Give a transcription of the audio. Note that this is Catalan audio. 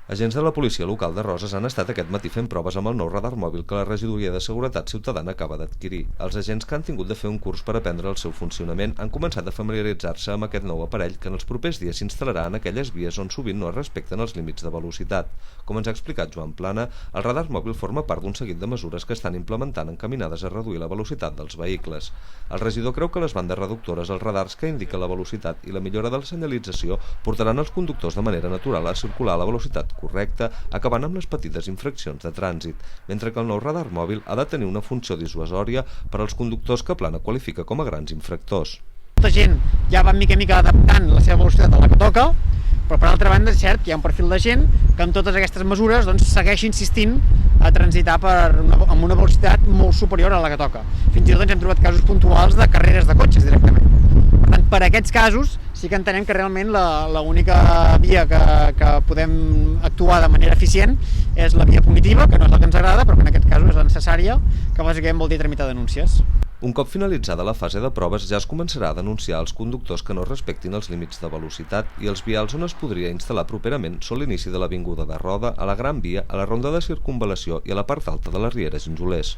Agents de la policia local de Roses han estat aquest matí fent proves amb el nou radar mòbil que la Regidoria de Seguretat Ciutadana acaba d'adquirir. Els agents que han tingut de fer un curs per aprendre el seu funcionament han començat a familiaritzar-se amb aquest nou aparell que en els propers dies s'instal·larà en aquelles vies on sovint no es respecten els límits de velocitat. Com ens ha explicat Joan Plana, el radar mòbil forma part d'un seguit de mesures que estan implementant encaminades a reduir la velocitat dels vehicles. El regidor creu que les bandes reductores als radars que indiquen la velocitat i la millora de la senyalització portaran els conductors de manera natural a circular a la velocitat correcta, acabant amb les petites infraccions de trànsit, mentre que el nou radar mòbil ha de tenir una funció dissuasòria per als conductors que Plana qualifica com a grans infractors. Molta gent ja va mica en mica adaptant la seva velocitat a la que toca, però per altra banda és cert que hi ha un perfil de gent que amb totes aquestes mesures segueix insistint a transitar amb una velocitat molt superior a la que toca. Fins i tot hem trobat casos puntuals de carreres de cotxes directament. Per tant, per aquests casos sí que entenem que realment l'única via que podem actuar de manera eficient és la via punitiva, que no és la que ens agrada, però que en aquest cas és la necessària, que bàsicament vol dir tramitar denúncies. Un cop finalitzada la fase de proves ja es començarà a denunciar els conductors que no respectin els límits de velocitat i els vials on es podria instal·lar properament són l'inici de l'avinguda de Roda, a la Gran Via, a la ronda de circunvalació i a la part alta de la Riera Ginjolers.